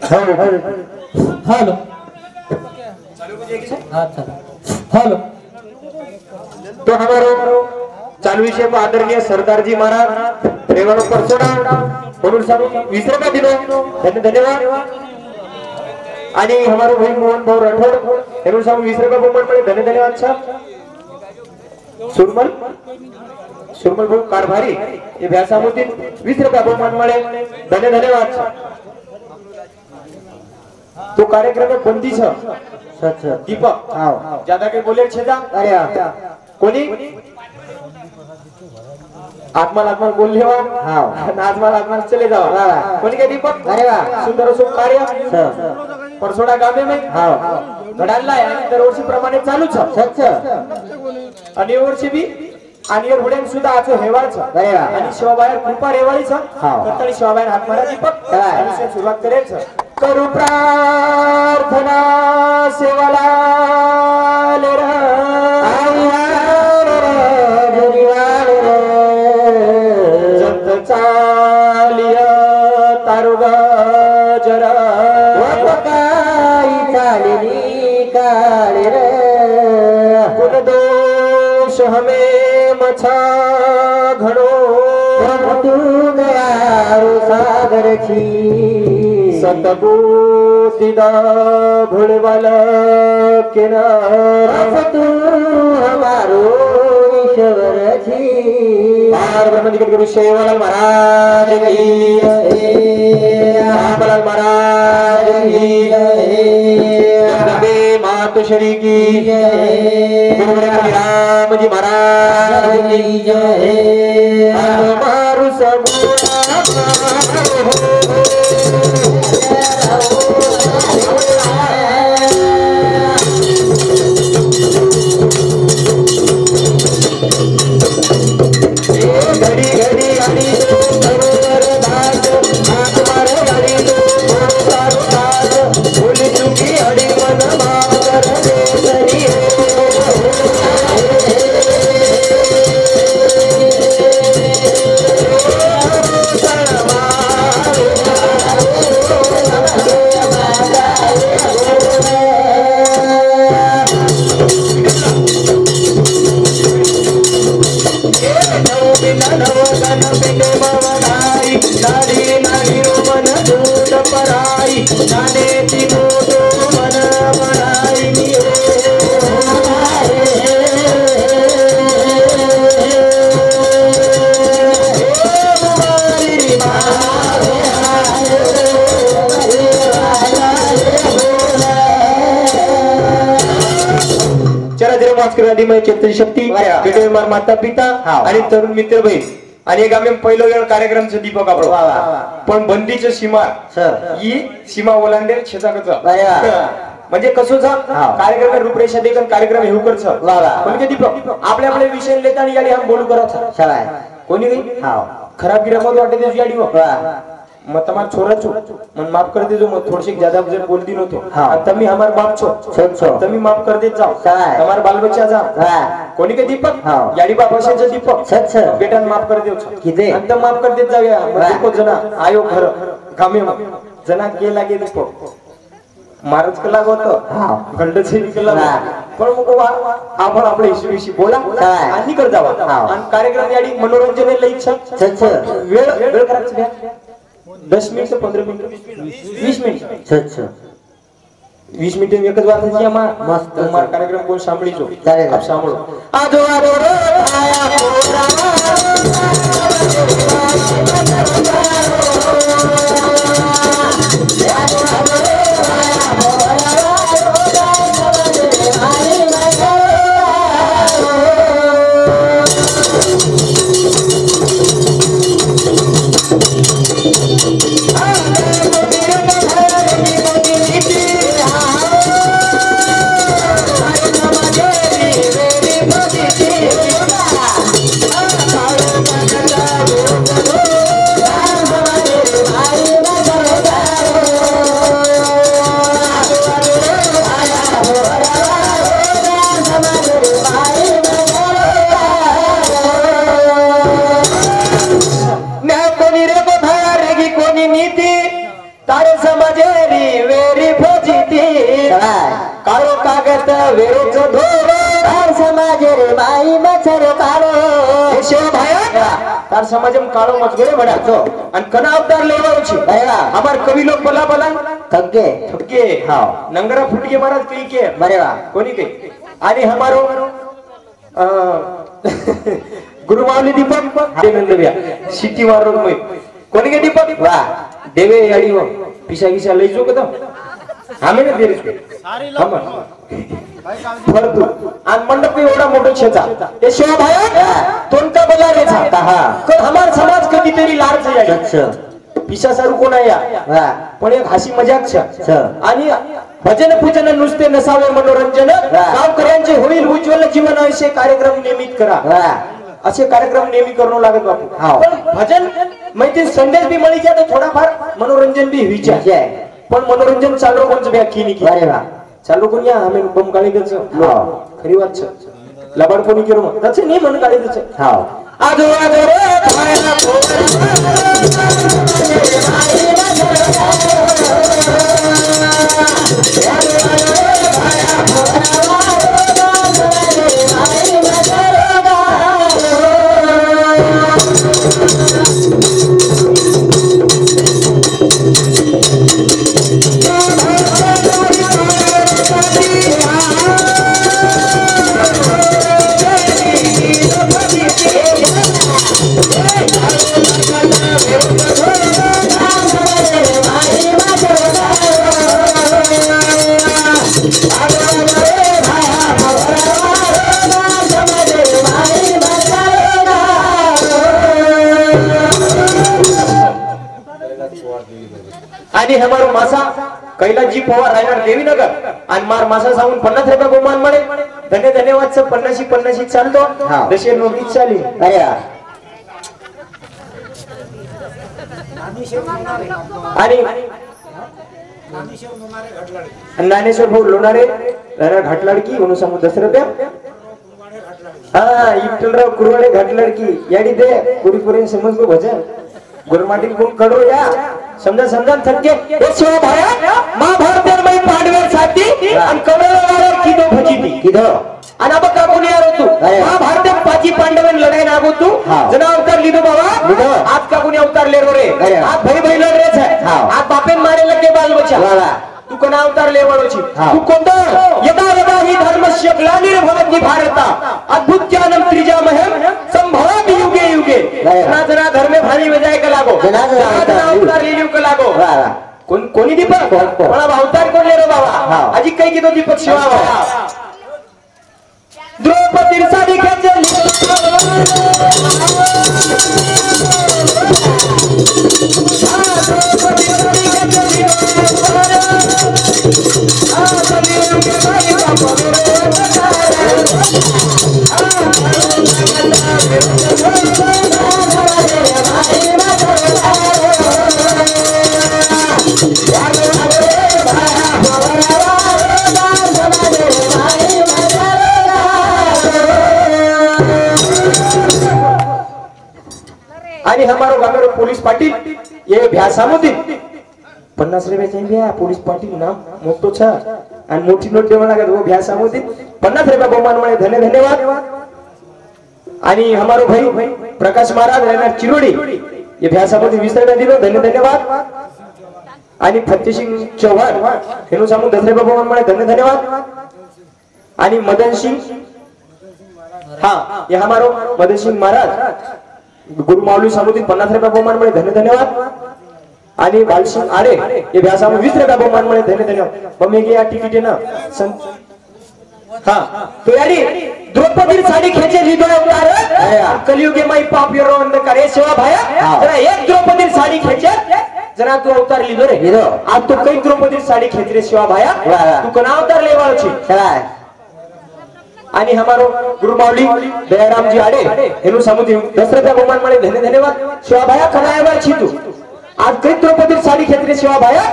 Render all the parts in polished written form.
Hello अच्छा hello. तो हमारो चालू विषय को आदरणीय सरदार जी महाराज रेवाड़ो परसोडा म्हणून सांगू विसरू का दिलो त्यांनी धन्यवाद। आणि हमारो भाई मोहन भाऊ राठोड म्हणून सांगू विसरू का बोमन पडे धन्यवाद साहब। सुरमल सुरमल भाऊ कारभारी ये व्यासामुद्दीन विसरू का बोमन पडे धन्यवाद साहब। तो कार्यक्रम में बंदी छ सच दीपक हां ज्यादा काही बोले छे जा अरे कोणी आत्मा बोल लेवा हां आत्मा चले जाओ कोणी काय दीपक अरे वाह सुंदर असो कार्य परसोडा गावे में हां घडाला आणि दरवर्षी प्रमाणे चालू छ सच आणि वर्षी बी आणि होड्यान सुद्धा आजो हेवाळ छ अरे वाह आणि शिवाबाहेर कृपा रेवाळी छ हां कतळी शिवाबाहेर हात मारा दीपक आणि सुरुवात करेल छ करू प्रार्थना सेवाला जत चालिय तारुग जरा काही चालली काळे रे कुण दोष हमें मछा घडो तू दयारू सागर छी सतबूतिदा भुलवल किनारा तू हमारो ईश्वर छी बार ब्रह्म जी के गुरु शेवलाल महाराज की रामलाल महाराज की जगदम्बे मातोश्री की गुरु राम जी महाराज की जय हमारो सब चेतन शक्ती माता पिता आणि तरुण मित्र बहीण आणि एक आम्ही पहिलो वेळ कार्यक्रमचं दीपक आपण पण बंदीचं सीमा ही सीमा ओलांडेल शेताकच म्हणजे कसं कार्यक्रम रूपरेषा देखील कार्यक्रम हे करच म्हणजे दीपक आपल्या आपले विषय लेता आणि गाडी हम बोलू करत कोणी नाही खराब गिरामत वाटते त्याची गाडी मग तुम्हारा छोरा छो मन माफ कर दे जो मग थोड़े ज्यादा जन बोल दी नतो तमी हमार बाप छो तमी माफ कर दे जाओ हमार बाल बच्चा जाओ कोणी के दीपक याडी बाप असे दीपक सच बेटा माफ कर दे किती अंत माफ कर देत जाऊया दीपक जना आयो घर कामे जना के लागे दीपक महाराज कला होत घंटचे निकला पण मग आपण आपल्या हिशोबीशी बोला आणि कर जावा आणि कार्यक्रम याडी मनोरंजन लई इच्छा वेळ वेळ करायचं 10 मिनिट 15 मिनिट 20 मिनिट अच्छा 20 मिनिट एकच वाचायची आम्हा मस्त मार कार्यक्रम कोण सांभाळीचो आप सांभाळो आजो आजो आया समाजेरी वेरी फजिती काळो कागद वेळेच धोर समाजे रे माई मच्छर काळो भाया तार समाजम काळो मजगरे म्हणाचो आणि कना अवतार लेवाची हमार कवि लोग बोला बोला थग्गे थग्गे हां नंगरा फुटके महाराज कई के बरे वा कोणी के आणि हमारो गुरुमावली दीपक देवेंद्रया सिटी मारो में कोणी के दीपक वा देवे याडी हो पिसा गिसा लई जो कदा हमें ना देरीस के हम फरतू आणि मंडप एवढा मोठा छेचा ते शिवा भाया तोंडका बोला रे था हा हमार समाज कधीतरी लाड जाई अच्छा पिसा सारू कोण आहे वा पण एक हसी मजाक छ आणि भजन पूजन नुसते नसावे मनोरंजन गावकऱ्यांचे होईल उज्ज्वल जीवन असे कार्यक्रम नियमित करा असे कार्यक्रम नेहमी करणं लागत बापू पण भजन माहिती संदेश बी मળી જાય તો થોડાફાર मनोरंजन बी विचार पण मनोरंजन चालू कोणचं व्याख्या नाही अरे वा चालू कोण या आम्ही बम गाडी द्यायचं खरी वाट छ लबाड कोणी केलं त्याचं नाही मन गाडी द्यायचं हा आजो आजो रे भायना आणि हमारो मासा कैलाजी पवार राहणार देवीनगर आणि मार मासा सांगून 50 रुपये बहुमान मिळे धन्यवाद सब 50 चालतो दशे नोटीस चाली अरे आणि ज्ञानेश्वर भाऊ लोणारे राहणार घाटलाडकी म्हणून सांगू 10 रुपये हा इटलराव कुरवाडे घाटलाडकी याडी दे गुरुपुरी समज भजन गुरुमाटी कोण कडो या समजा थक्के एक शिवा भाया महाभारत में पांडवे साथी आणि कमळवाला किदो भजीती किदो आणि अब का कोणी यार तू महाभारत पाची पांडवे लढाई नागो तू जना अवतार लिदो बाबा आज का कोणी अवतार ले रो रे आज भाई लढ रे छे आज बापेन मारे लगे बाल बच्चा तू कोणा अवतार लेवाळोची तू कोणता यदा यदा ही धर्मस्य ग्लानिर्भवति भारता अद्भुत ज्ञानम त्रिजामहम संभवामि युगे युगे जना धर्मे भानी बजाय का लागो जना अवतार लिलिव का लागो कोणी दीपक मला अवतार कोण ले रो बाबा आजी काही की तो दीपक शिवा बाबा द्रौपदी साडी खेचली आणि हमारो गामेरो पोलीस पाटील ये भ्यासामुद्दीन 50 रुपयाचे भ्या पोलीस पाटील नाम मोठो छ आणि मोठी नोट देवा लागत वो भ्यासामुद्दीन 50 रुपया बहुमान मळे धन्यवाद आणि हमारो भाई प्रकाश महाराज रहना चिरोडी ये भ्यासामुद्दीन 20 रुपया दिलो धन्यवाद आणि फतेसिंग चौहान हेनु सामू 10 रुपया बहुमान मळे धन्यवाद आणि मदन सिंह हाँ ये हमारो मदन सिंह महाराज गुरु माऊली सामुद्दीन 50 रुपया बहुमान मळे धन्यवाद आणि बालसिंग आरे ये व्यासा 20 रुपया बहुमान मळे धन्यवाद मम्मी की या तिकीट ना हाँ तो यारी द्रौपदी साडी खेचे लिदो अवतार कलियुगे माई पाप यो अंधकार हे सेवा भाया जरा एक द्रौपदी साडी खेचे जरा तू अवतार लिदो रे लिदो आज तो कई द्रौपदी साडी खेच रे सेवा भाया तू कोना अवतार लेवाळ छी चला आणि हमारो गुरुमावली दयाराम जी आडे हेनु समुद्री 10 रुपया बहुमान मळे धन्यवाद शिवा भाया कनायावर छी तू आज कई द्रौपदी साडी खेत्रे शिवा भाया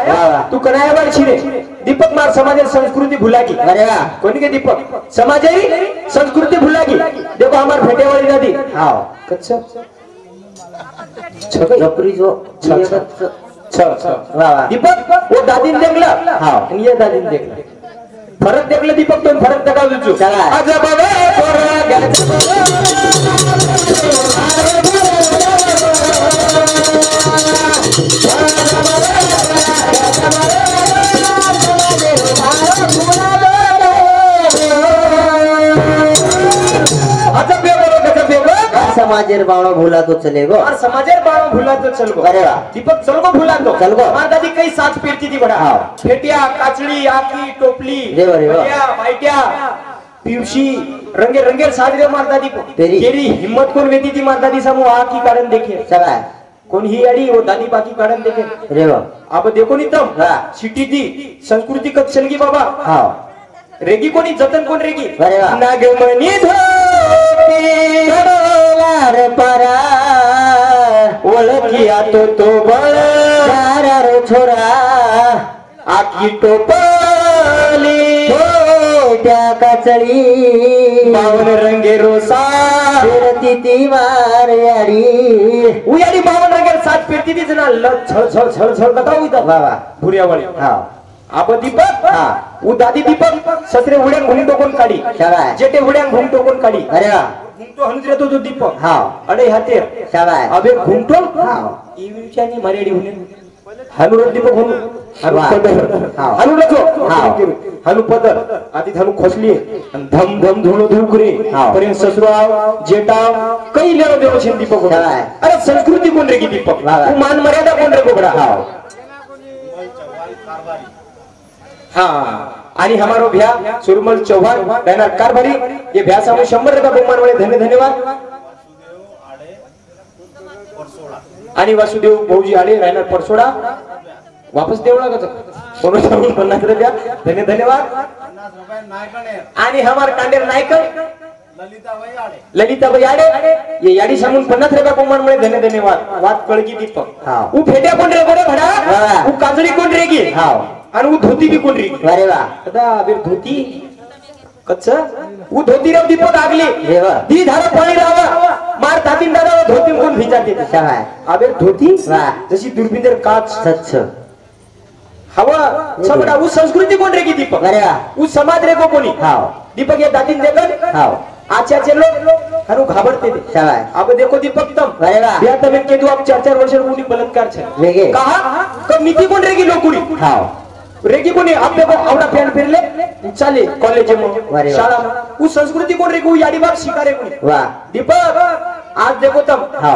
तू कनायावर छी रे दीपक मार समाज संस्कृति भुला की अरे वाह कोनी के दीपक समाज संस्कृति भुला की देखो हमार फेटे वाली नदी हां कच्चा छक जपरी जो दीपक वो दादीन देखलं आणि ये दादीन देखलं फरक देखलं दीपक तो फरक दाखव तुझू समाजेर बाणो भूला तो चलेगो और समाजेर बाणो भूला तो चलगो अरे वाह दीपक चलगो भूला तो चलगो मां दादी कई साथ पेरती थी बड़ा फेटिया काचड़ी आकी टोपली बढ़िया बाइटिया पिवशी रंगे रंगे साड़ी रे मां दादी को तेरी हिम्मत कोण वेती थी मां दादी समूह आकी कारण देखे चला कोण ही अड़ी वो दादी बाकी कारण देखे अरे वाह अब देखो नी तम सिटी थी संस्कृती कब चलगी बाबा हां रेगी कोणी जतन कोण रेगी अरे वाह नागमणी धोती कडोलार परा ओळखिया तो बळ चारा रे छोरा आकी टोपली त्या काचळी बावन रंगे रोसा फिरती ती मारयाडी उयाडी बावन रंगे साथ फिरती ती जना झळ झळ झळ झळ बताऊ इथं बाबा भुरियावाळी हां आप दीपक उ दादी दीपक ससरे उड्यान घुम टोकून काढी शाबाय जेटे उड्यान घुम टोकून काढी अरे वाह घुमटो हनुरे तो दीपक हां अडे हाते शाबाय अबे घुमटो हां इविचानी मरेडी हुने हनुर दीपक हुनु हनु वाह. पदर हां. हनु लचो हां. हनु पदर आधी हनु खोसली आणि धम धम धुळो धुळ करे हां. पर्यंत ससुराव जेटा कई लेरो देव छे दीपक हुनु. शाबाय. अरे संस्कृती कोण रे की दीपक वाह, वाह. तू मान मर्यादा कोण रे गोबडा हां हाँ आणि हमारो भैया सुरमल चौहान रहना कारभारी ये भैया सामने 100 रुपया बहुमान वाले धन्यवाद आणि वासुदेव भाऊजी आले राहणार परसोडा वापस देवळा का कोण 50 रुपया धन्यवाद आणि हमार कांडेर नायकर ललिताबाई आडे ये याडी सांगून 50 रुपया बहुमान वाले धन्यवाद वाद कळगी दीपक हां उ फेट्या कोण रे गोडे भडा वाह. उ काजळी कोण रे की हां आणि उ धोती बी कोण रे अरे वाह आता अबे धोती कच्च उ धोती रे दीपक आगली देवा दी धारा पाणी रावा मार तातीन दादा धोती कोण भिजाते शाबाय अबे धोती वाह. जशी दुर्बिंदर काच सच्च हवा समडा उ संस्कृती कोण रे की दीपक अरे वाह उ समाज रे को कोणी हां दीपक ये दातीन देखन हां आचाचे लोग हनु घाबरते थे शाबाय अब देखो दीपक तम अरे वाह बिया तमे के दो अब 4-4 वर्ष कोणी बलात्कार छे वेगे कहा कब नीति कोण रे की लोकुडी हां रेगी कोणी आपले को आवडा फॅन फिरले चाले कॉलेज वारे में वा. शाळा उ संस्कृती कोण रे को याडी बाग शिकारे कोणी वाह दीपक आज देखो तम हाँ.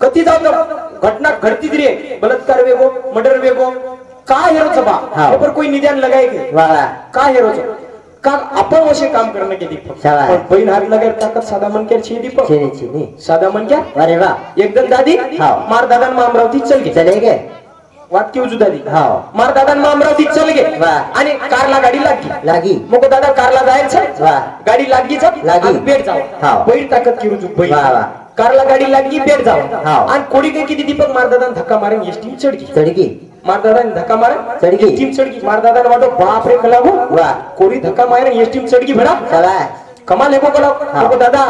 कती जाऊ तम घटना घडती रे बलात्कार वेगो मर्डर वेगो का हेरो छबा हाँ. ऊपर कोई निदान लगाए के वाह का हेरो छ का अपन वशे काम करने के दीपक शाबाश. पण बहीण हात लगार ताकत साधा मन के छे दीपक चीनी चीनी साधा मन क्या अरे वाह एकदम दादी हाँ. मार दादा मा अमरावती चल गे चलेगे वाट की उजू दादी हां मार दादा मा अमरावती चल गे वाह. आणि कारला गाडी लागली लागी मग दादा कारला जायचं वाह. गाडी लागली लागी. आणि बेट जाव हाव. बैल ताकद की रुजू बैल वाह, वाह. कारला गाडी लागली बेट जाव हाव. आणि कोडी काय किती दीपक मार दादा धक्का मारेन एसटी चढगी चढगी मार दादा धक्का मारे चढगी. टीम चढगी मार दादा वाटो बाप रे कलागो वाह. कोडी धक्का मारेन एसटी चढगी भडा शाबाय कमाल है को कला हाव. को दादा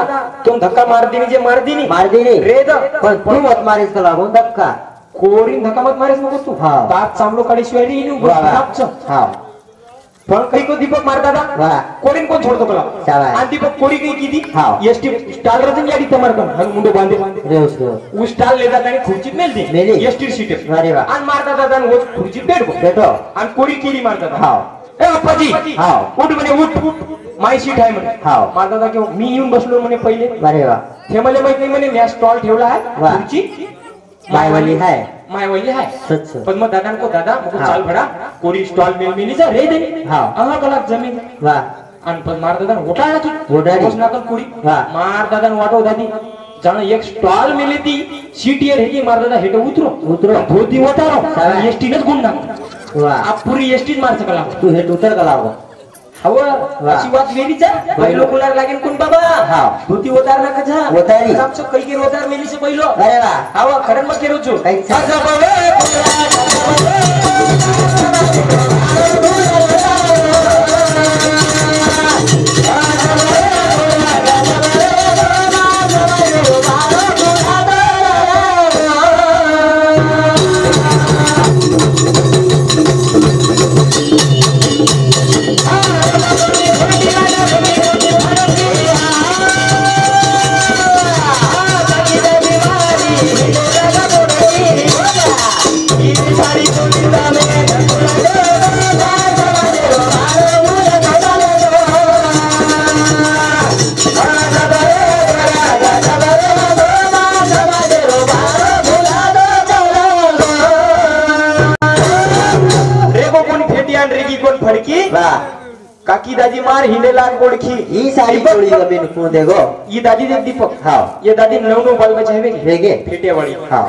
तुम धक्का मार दीनी जे मार दीनी मार दिली रे द पण तू मत मारीस का लागून धक्का कोरी धक्का मत मारेस नको तू हाव. दात चांगलो काढी शिवाय रे इनु वाह बस हां पण काही को दीपक मार दादा वाह. कोरीन कोण छोडतो कला शाबास. आणि दीपक कोरी काही किती हाव. एसटी स्टाल रजन याडी तमार कन हन मुंडो बांधे रेवस उ स्टाल ले जात आणि खुर्चीत मेल मेली. दे एसटी सीट अरे वाह. आणि मार दादा दान वो खुर्चीत बेठो बेठो आणि कोरी केली मार दादा हाव ए अप्पाजी हाव. उठ म्हणे उठ माय सीट आहे म्हणे हाव. मार दादा की मी येऊन बसलो म्हणे पहिले अरे वाह हे मला माहित नाही म्हणे मी स्टॉल ठेवला आहे वाह. खुर्ची मायवाली है मायवाली आहे सच्च पण मग दादा को दादा मग हाँ. चाल भडा कोरी स्टॉल मेल मेलीचा रे दे हाँ. अहा कलाक जमीन वाह आणि पण मार दादा ओटाळा की ओटाळी. नाकल कोरी हाँ. मार दादा वाटो दादी जाण एक स्टॉल मेली ती सीटीयर हे की मार दादा हेट उतरो धोती ओटारो हाँ. एसटी नच गुंडा वाह आप पुरी एसटी मार सकला तू हे उतर का लागो हवा अशी बात वेरीचा पहिलो कुलार लागेल कोण बाबा हाँ. धोती ओतार ना कजा ओतारी. आमचं काही की ओतार मेली से पहिलो अरे वाह हवा खरं मग केरो छु काही आण रेगी कोण फडकी वाह काकी दादी मार हिंडेला गोडखी ही साडी चोळी जमीन को देखो ही दादी देख दीपक हां ये दादी 9 बाल बचे है हेगे फेटेवाडी हां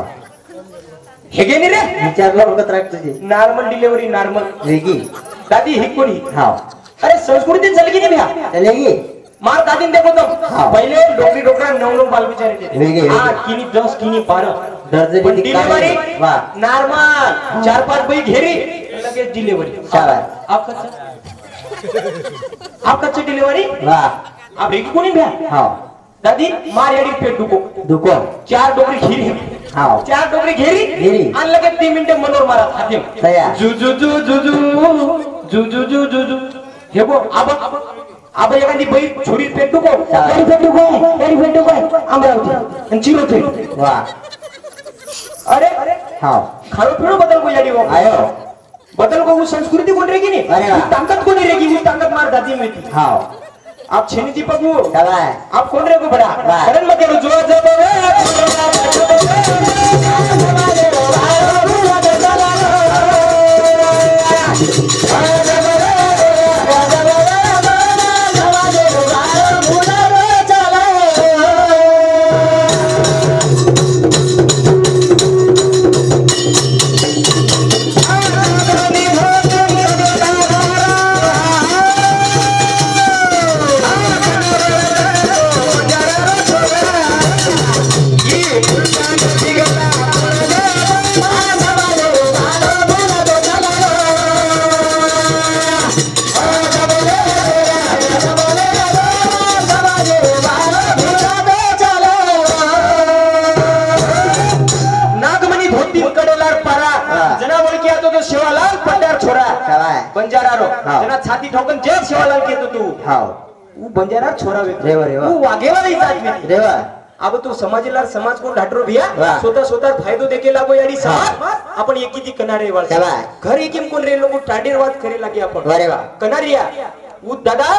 हेगे नी रे विचारलं बघत राख तुझी नॉर्मल डिलिव्हरी नॉर्मल वेगी दादी ही कोणी हां अरे संस्कृती चलगी नाही भ्या चलेगी मार दादी देखो तो हाँ। पहले डोकरी डोकरा 9 बाल बेचारे वेगे, थे वेगे। 8 किनी 10 किनी 12 दर्जनी डिलीवरी वाह नॉर्मल 4-5 बाई घेरी लगे डिलीवरी शाबाश आप कच्चे डिलीवरी वाह आप रेगी कोणी भ्या हां दादी मार याडी पेट दुको दुको 4 डोकरी घेरी हां 4 डोकरी घेरी घेरी. आणि लगे 3 मिनिटे मनोर मारा हाते तयार. जु जु जु जु जु जु जु जु जु हे बो अब एखादी बाई छोरी पेट दुको याडी पेट दुको अमरावती आणि चिरोते वाह अरे हां खाणं पिणं बदल को याडी वो आयो बदल को वो संस्कृती कोण रेगी नी अरे वाह. वो ताकत कोणी रेगी वो ताकत मार दादी मिळती हां आप छेनी दीपक वो शाबाश आप कौन रे को बड़ा वाह. करण मत करो जो जब नागमणी धोती कडेलार पारा जना बोलकी आतो तो शिवालाल पट्यार छोरा शाबाश बंजारा रो हाँ. जना छाती ठोकन जे शिवालाल केतो तू हां वो बंजारा छोरा वे रेवा, रेवा. वो वागेवाला जात में देवा अब तू समाजला समाज कोण ढाटरो भिया वाह. स्वतः फायदो देके लागो याडी समाज आपण एकीती कनारे वाळ शाबाश. घर एकीम कोण रे लोक टाडीरवाद करे लागे आपण अरे वाह. कनारिया वो दादा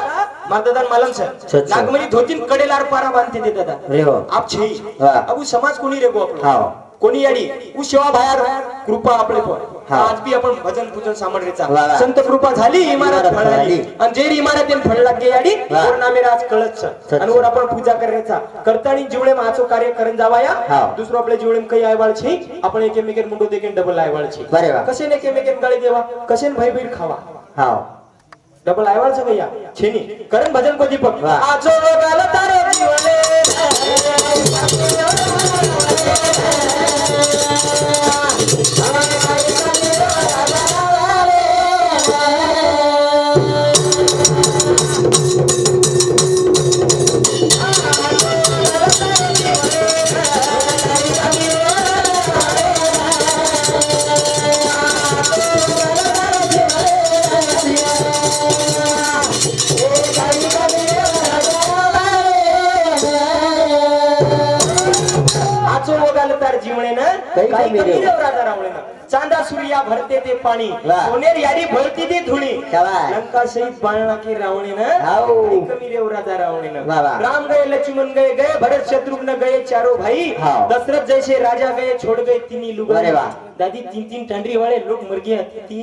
मार दादा मालन सर अच्छा. नागमणी धोतीन कडेलार पारा बांधते दे दादा रेवा आप छे वाह. अब वो समाज कोणी रे गो आपण हां कोणी याडी उ सेवा बाहेर कृपा आपले पण हा. आज बी आपण भजन पूजन सामग्रीचा वा वा. संत कृपा झाली इमारत इमारत फळाली फळाली. आणि जे इमारतीन फळ लागे याडी वा. वर नामे राज कळत सच्चा. आणि वर आपण पूजा करायचा करतानी जीवळे माचो कार्य करून जावाया हा. दुसरो आपले जीवळे काही आयवाळ छी आपण एकेमेकेन मुंडो देकेन डबल आयवाळ छी अरे वा. कसे ने एकेमेकेन गळे देवा कसे भाई बीर खावा हां डबल आयवाळ सगळ्या छेनी करण भजन को दीपक वा. आजो गाल तारे जीवले जीवने ना काही काही कमी कमी रे. रे राजा रावळे ना चांदा सूर्या भरते ते पाणी वाह. सोनेर याडी भरती ती धुणी शाबाश. लंका शहीद बाळना की रावणे ना हाओ. काही कमी रे राजा रावणे ना वाह, वाह. राम गए लक्ष्मण गए भरत शत्रुघ्न गए चारों भाई हाओ. दशरथ जैसे राजा गए छोड़ गए तीनी लुगाई अरे वाह. दादी 3-3 टांडरी वाले लोग मर गए ती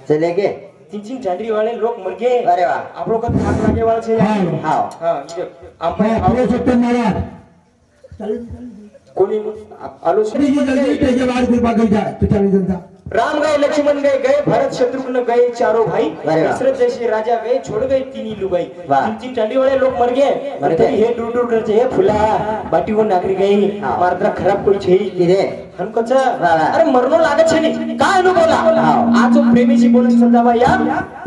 चले गे 3-3 टांडरी वाले लोग मर गए अरे वाह. आप लोग का थाक लागे वाले छे हां हां कोणी आलो राम गए लक्ष्मण गए भरत शत्रुघ्न गए चारों भाई अरे वाह. दशरथ जैसे राजा गए छोड़ गए तीनी लुगाई वाह. 3-3 टांडी वाले लोग मर गए मर तरी गए. हे दूर दूर करते हे फुला बाटी वो नागरी गई हाँ. मारद्रा खराब कोई छे किरे हनकोच वाह. अरे मरनो लागत छे नी काय अनुभवला हाँ. आजो प्रेमीशी बोलून समजावा या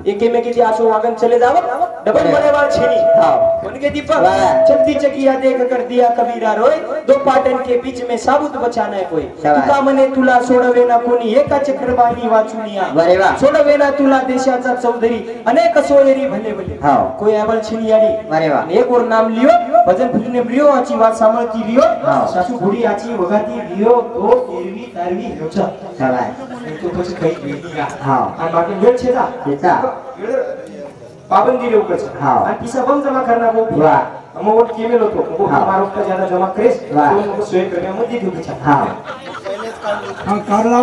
एकेमेकीची आजो वागन चले जाव डबल अरे. मरे वाळ छे नी हाँ. बन के दीपक वाह. चलती चकिया देख कर दिया कबीरा रोय दो पाटन के बीच में साबुत बचाना है कोई शाबाश. तुका मने तुला सोडवे ना कोणी एका चक्रवाणी वाचुनिया अरे वाह. सोडवे ना तुला देशाचा चौधरी अनेक सोयरी भले भले हाँ. कोई आवल छिनियाडी अरे वाह. आणि एक और नाम लियो भजन भजने लियो आची वात सांभाळती लियो हाँ. सासू घोडी आची वगाती लियो तो एरवी तारवी हेवचा शाबाश तो પછી કઈ વેડી गा हां આ બાકી વેળ છે તા येता पाबंदी रे ऊपर हाँ. आणि पिसा बम जमा करना वो वाह. हम वोट केमेल होतो वो हाँ. हमारा का ज्यादा जमा करेस वाह. तो उनको सोय करने मध्ये देऊ पिछा हां कारला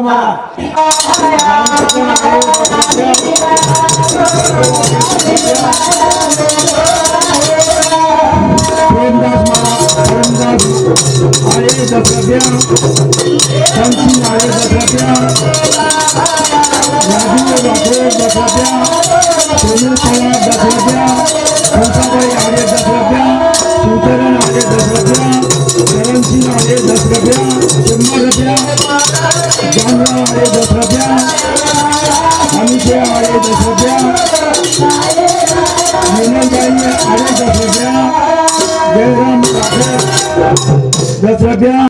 ₹10